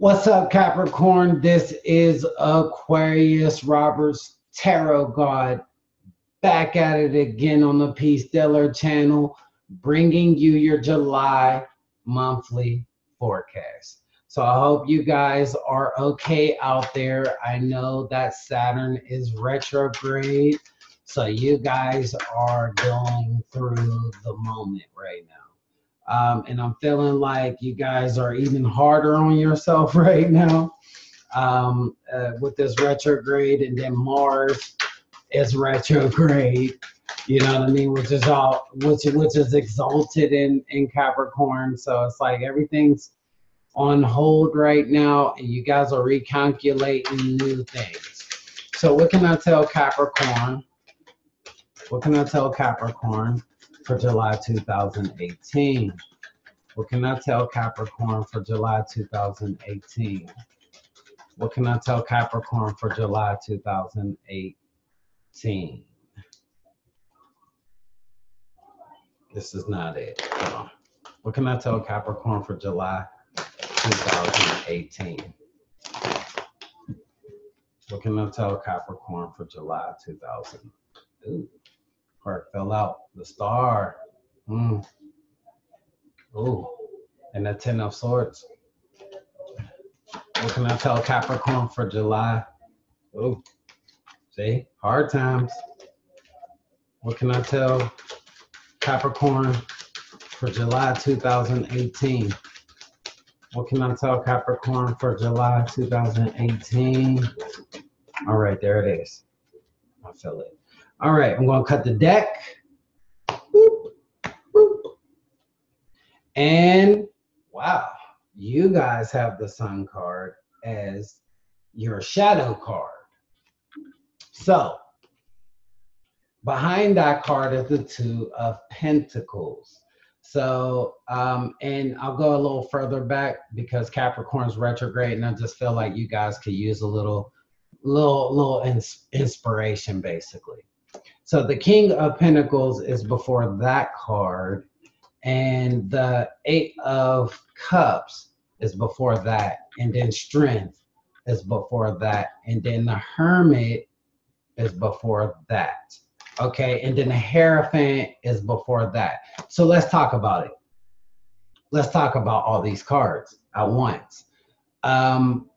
What's up, Capricorn? This is Aquarius Roberts, Tarot God, back at it again on the Peace Stellar channel, bringing you your July monthly forecast. So I hope you guys are okay out there. I know that Saturn is retrograde, so you guys are going through the moment right now. And I'm feeling like you guys are even harder on yourself right now with this retrograde, and then Mars is retrograde. You know what I mean? Which is exalted in Capricorn. So it's like everything's on hold right now, and you guys are recalculating new things. So what can I tell Capricorn? What can I tell Capricorn for July 2018? What can I tell Capricorn for July 2018? What can I tell Capricorn for July 2018? This is not it. Hold on. What can I tell Capricorn for July 2018? What can I tell Capricorn for July 2000? Ooh, heart fell out. The star. Ooh, and the Ten of Swords. What can I tell Capricorn for July? Ooh, see, hard times. What can I tell Capricorn for July 2018? What can I tell Capricorn for July 2018? All right, there it is. I feel it. All right, I'm going to cut the deck. Boop, boop. And wow, you guys have the Sun card as your shadow card. So behind that card is the Two of Pentacles. So, and I'll go a little further back because Capricorn's retrograde, and I just feel like you guys could use a little inspiration, basically. So the King of Pentacles is before that card, and the Eight of Cups is before that, and then Strength is before that, and then the Hermit is before that. Okay, and then the Hierophant is before that. So let's talk about it. Let's talk about all these cards at once. I'm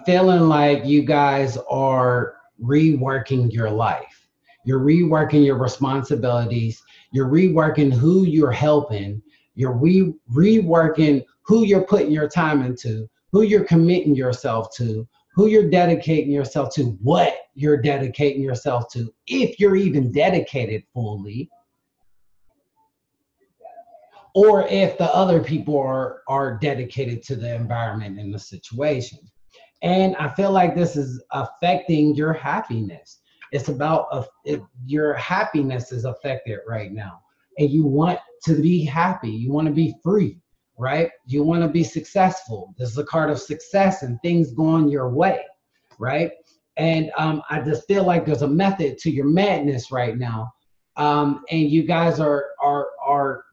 feeling like you guys are reworking your life. You're reworking your responsibilities. You're reworking who you're helping. You're reworking who you're putting your time into, who you're committing yourself to, who you're dedicating yourself to, what you're dedicating yourself to, if you're even dedicated fully, or if the other people are dedicated to the environment and the situation. And I feel like this is affecting your happiness. It's about your happiness is affected right now. And you want to be happy. You want to be free, right? You want to be successful. This is a card of success and things going your way, right? And I just feel like there's a method to your madness right now. And you guys are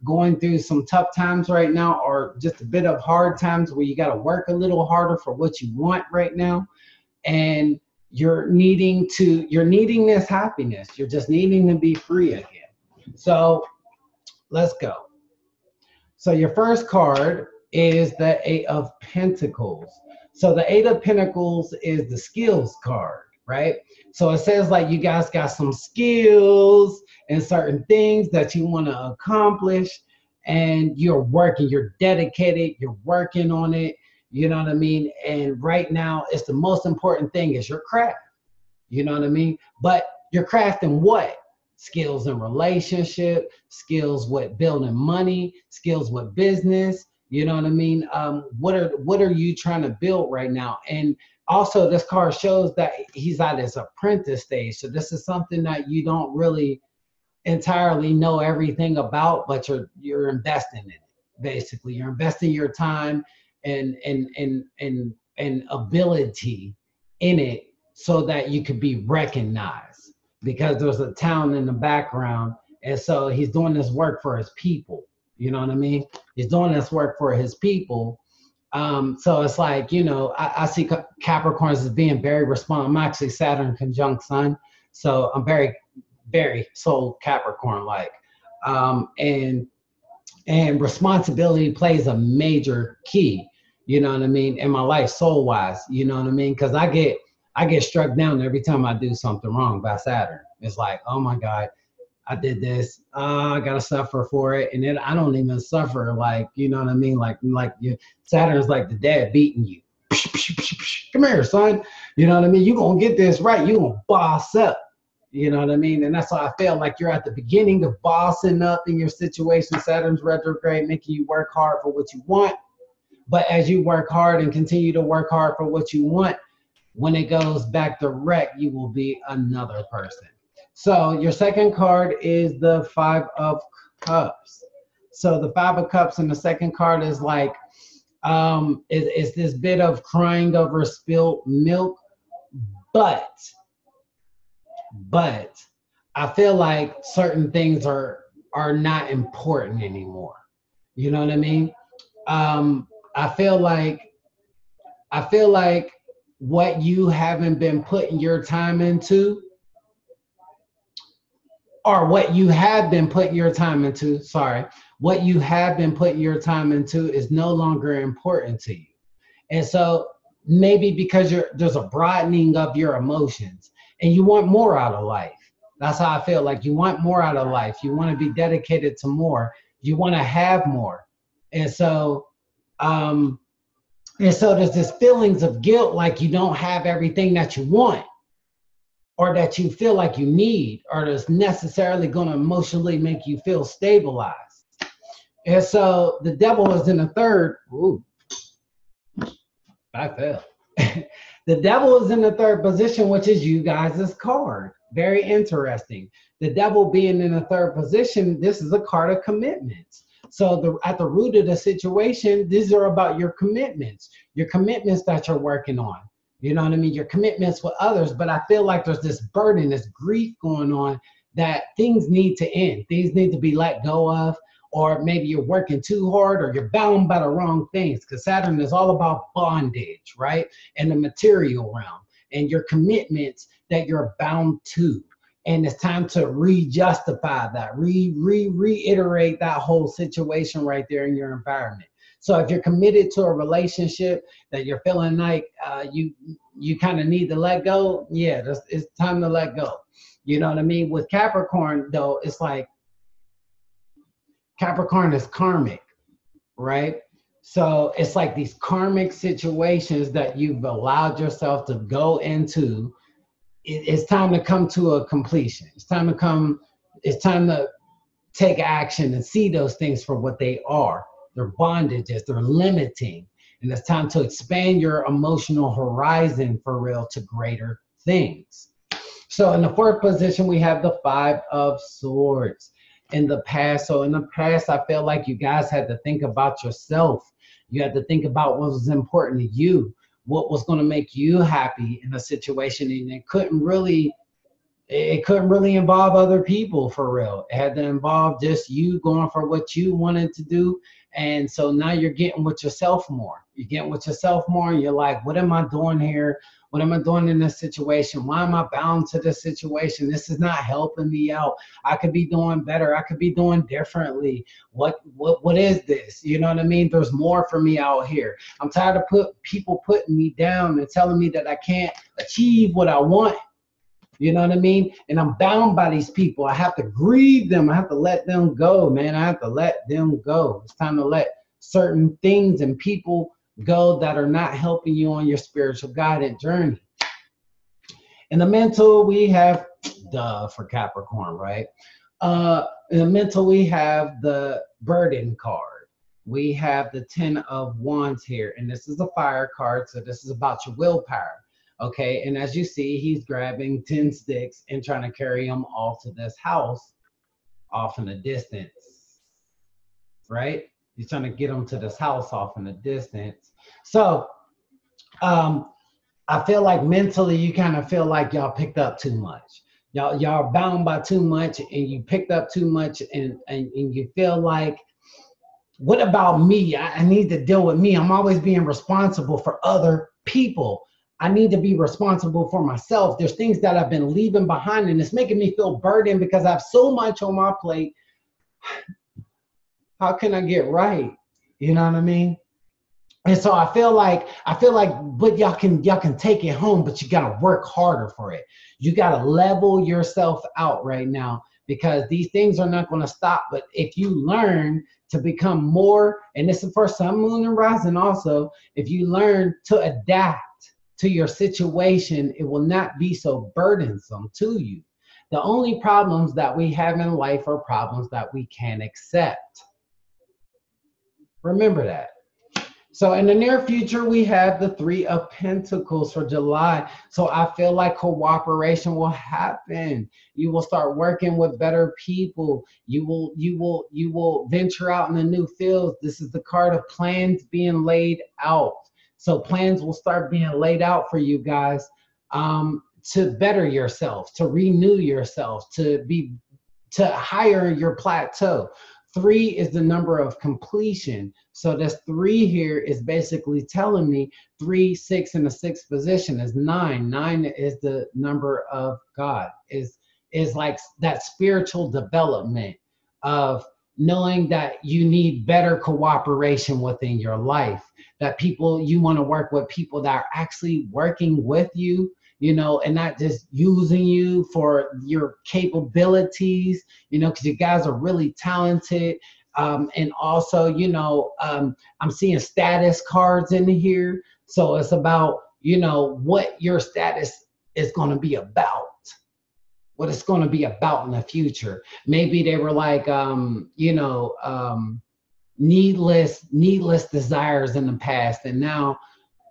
going through some tough times right now, or just a bit of hard times where you got to work a little harder for what you want right now. And you're needing this happiness. You're just needing to be free again. So let's go. So your first card is the Eight of Pentacles. So the Eight of Pentacles is the skills card, right? So it says like you guys got some skills and certain things that you want to accomplish, and you're working, you're dedicated, you're working on it. You know what I mean? And right now, it's the most important thing is your craft. You know what I mean? But your craft in what? Skills in relationship, skills with building money, skills with business. You know what I mean? What are you trying to build right now? And also, this card shows that he's at his apprentice stage. So this is something that you don't really entirely know everything about, but you're investing in it. Basically, you're investing your time and ability in it so that you could be recognized, because there's a town in the background, and so he's doing this work for his people. You know what I mean? He's doing this work for his people, So it's like, you know, I see Capricorns as being very responsible. I'm actually Saturn conjunct Sun, so I'm very, very soul Capricorn like, and responsibility plays a major key. You know what I mean, in my life, soul wise. You know what I mean, because I get struck down every time I do something wrong by Saturn. It's like, oh my God, I did this. I gotta suffer for it, and then I don't even suffer. Like, you know what I mean? Like you, Saturn's like the dad beating you. Come here, son. You know what I mean? You gonna get this right. You gonna boss up. You know what I mean? And that's why I feel like you're at the beginning of bossing up in your situation. Saturn's retrograde, making you work hard for what you want. But as you work hard and continue to work hard for what you want, when it goes back direct, you will be another person. So your second card is the Five of Cups. So the Five of Cups in the second card is like, it's this bit of crying over spilled milk, but I feel like certain things are not important anymore. You know what I mean? I feel like what you haven't been putting your time into, or what you have been putting your time into, sorry, what you have been putting your time into is no longer important to you. And so maybe because there's a broadening of your emotions and you want more out of life. That's how I feel. Like, you want more out of life. You want to be dedicated to more. You want to have more. And so there's this feelings of guilt, like you don't have everything that you want, or that you feel like you need, or that's necessarily going to emotionally make you feel stabilized. And so the devil is in the third. Ooh, I fell. The devil is in the third position, which is you guys' card. Very interesting. The devil being in the third position, this is a card of commitments. So at the root of the situation, these are about your commitments that you're working on. You know what I mean? Your commitments with others. But I feel like there's this burden, this grief going on, that things need to end. Things need to be let go of. Or maybe you're working too hard, or you're bound by the wrong things. Because Saturn is all about bondage, right? And the material realm and your commitments that you're bound to. And it's time to re-justify that, reiterate that whole situation right there in your environment. So if you're committed to a relationship that you're feeling like you kind of need to let go, yeah, it's time to let go. You know what I mean? With Capricorn, though, it's like Capricorn is karmic, right? So it's like these karmic situations that you've allowed yourself to go into. It's time to come to a completion. It's time to take action and see those things for what they are. They're bondages, they're limiting. And it's time to expand your emotional horizon for real to greater things. So in the fourth position, we have the Five of Swords. In the past, I feel like you guys had to think about yourself. You had to think about what was important to you, what was going to make you happy in a situation, and it couldn't really involve other people for real. It had to involve just you going for what you wanted to do. And so now you're getting with yourself more. You're getting with yourself more, and you're like, what am I doing here? What am I doing in this situation? Why am I bound to this situation? This is not helping me out. I could be doing better. I could be doing differently. What is this? You know what I mean? There's more for me out here. I'm tired of people putting me down and telling me that I can't achieve what I want. You know what I mean? And I'm bound by these people. I have to grieve them. I have to let them go, man. I have to let them go. It's time to let certain things and people go that are not helping you on your spiritual guided journey. In the mental, we have for Capricorn, right? In the mental, we have the burden card. We have the 10 of Wands here, and this is a fire card, so this is about your willpower. Okay, and as you see, he's grabbing 10 sticks and trying to carry them all to this house off in the distance, right? He's trying to get them to this house off in the distance. So I feel like mentally you kind of feel like y'all picked up too much. Y'all are bound by too much, and you picked up too much, and you feel like what about me? I need to deal with me. I'm always being responsible for other people. I need to be responsible for myself. There's things that I've been leaving behind, and it's making me feel burdened because I have so much on my plate. How can I get right? You know what I mean? And so I feel like, but y'all can take it home, but you gotta work harder for it. You gotta level yourself out right now because these things are not gonna stop. But if you learn to become more, and this is for sun, moon, and rising also, if you learn to adapt to your situation, it will not be so burdensome to you. The only problems that we have in life are problems that we can't accept. Remember that. So in the near future, we have the Three of Pentacles for July. So I feel like cooperation will happen. You will start working with better people. You will venture out in the new fields. This is the card of plans being laid out. So plans will start being laid out for you guys, to better yourself, to renew yourself, to higher your plateau. 3 is the number of completion. So this 3 here is basically telling me 3, 6 in the 6th position is 9. 9 is the number of God, is like that spiritual development of knowing that you need better cooperation within your life, that people, you want to work with people that are actually working with you, you know, and not just using you for your capabilities, you know, because you guys are really talented. And also, you know, I'm seeing status cards in here. So it's about, you know, what your status is going to be about, what it's going to be about in the future. Maybe they were like, you know, needless desires in the past, and now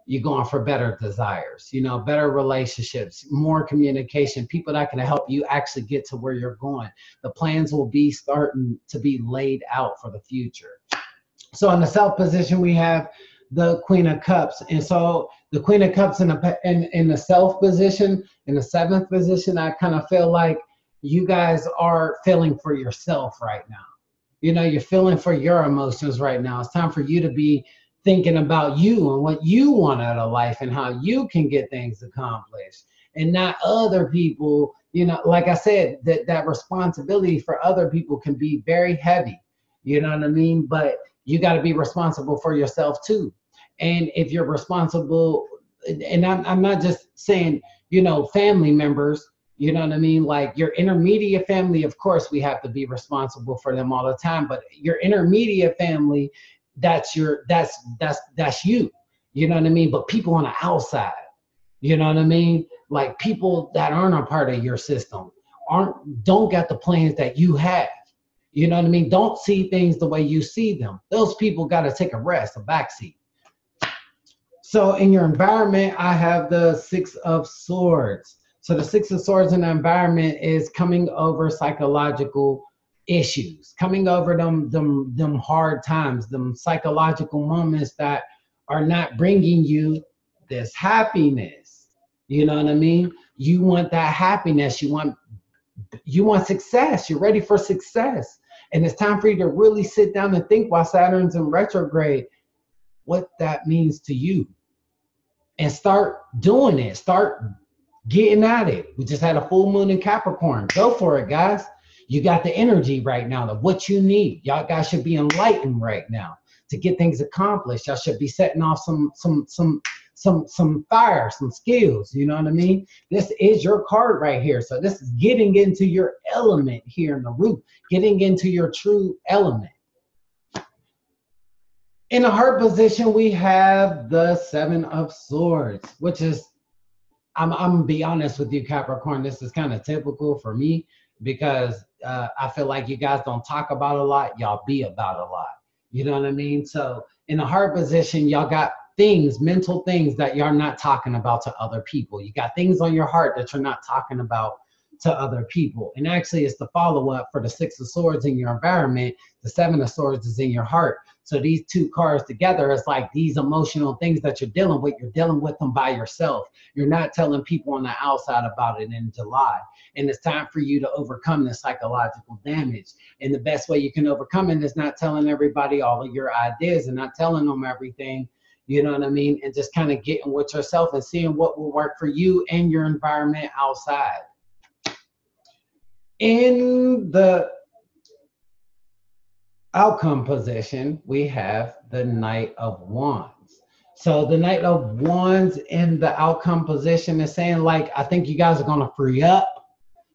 you're going for better desires, you know, better relationships, more communication, people that can help you actually get to where you're going. The plans will be starting to be laid out for the future. So in the self position, we have the Queen of Cups. And so the Queen of Cups in the self position, in the 7th position, I kind of feel like you guys are feeling for yourself right now. You know, you're feeling for your emotions right now. It's time for you to be thinking about you and what you want out of life and how you can get things accomplished, and not other people. You know, like I said, that responsibility for other people can be very heavy. You know what I mean? But you got to be responsible for yourself too. And if you're responsible, and I'm not just saying, you know, family members, you know what I mean? Like your intermediate family, of course, we have to be responsible for them all the time. But your intermediate family, that's you. You know what I mean? But people on the outside, you know what I mean? Like people that aren't a part of your system, don't get the plans that you have. You know what I mean? Don't see things the way you see them. Those people got to take a rest, a backseat. So in your environment, I have the 6 of Swords. So the 6 of Swords in the environment is coming over psychological issues, coming over them hard times, them psychological moments that are not bringing you this happiness. You know what I mean? You want that happiness. You want success. You're ready for success. And it's time for you to really sit down and think while Saturn's in retrograde, what that means to you. And start doing it. Start getting at it. We just had a full moon in Capricorn. Go for it, guys. You got the energy right now of what you need. Y'all guys should be enlightened right now to get things accomplished. Y'all should be setting off some fire, some skills. You know what I mean? This is your card right here. So this is getting into your element here in the root, getting into your true element. In the heart position, we have the 7 of Swords, which is, I'm gonna be honest with you, Capricorn, this is kind of typical for me because I feel like you guys don't talk about a lot, y'all be about a lot. You know what I mean? So in the heart position, y'all got things, mental things that y'all not talking about to other people. You got things on your heart that you're not talking about to other people. And actually, it's the follow-up for the Six of Swords in your environment. The Seven of Swords is in your heart. So these two cards together is like these emotional things that you're dealing with them by yourself. You're not telling people on the outside about it in July. And it's time for you to overcome the psychological damage. And the best way you can overcome it is not telling everybody all of your ideas and not telling them everything. You know what I mean? And just kind of getting with yourself and seeing what will work for you and your environment outside. In the outcome position, we have the Knight of Wands. So the Knight of Wands in the outcome position is saying, like, I think you guys are going to free up.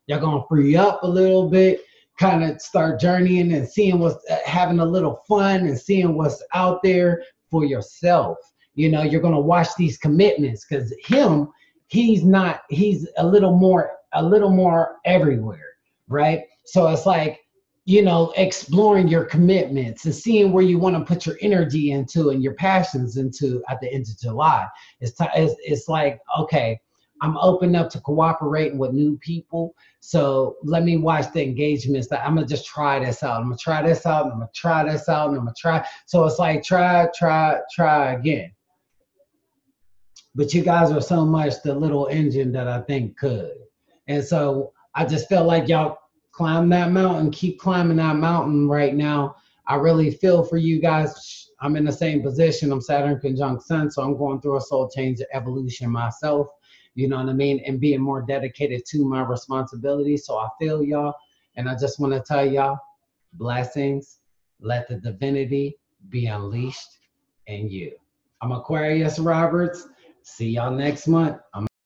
You're going to free up a little bit, kind of start journeying and seeing what's, having a little fun and seeing what's out there for yourself. You know, you're going to watch these commitments because he's a little more everywhere, right? So it's like, you know, exploring your commitments and seeing where you want to put your energy into and your passions into at the end of July. It's like, okay, I'm open up to cooperating with new people. So let me watch the engagements. That I'm going to just try this out. I'm going to try this out. And I'm going to try this out. And I'm going to try. So it's like, try again. But you guys are so much the little engine that I think could. And so I just feel like y'all climb that mountain, keep climbing that mountain right now. I really feel for you guys. I'm in the same position. I'm Saturn conjunct Sun, so I'm going through a soul change evolution myself. You know what I mean? And being more dedicated to my responsibilities. So I feel y'all. And I just want to tell y'all, blessings. Let the divinity be unleashed in you. I'm Aquarius Roberts. See y'all next month.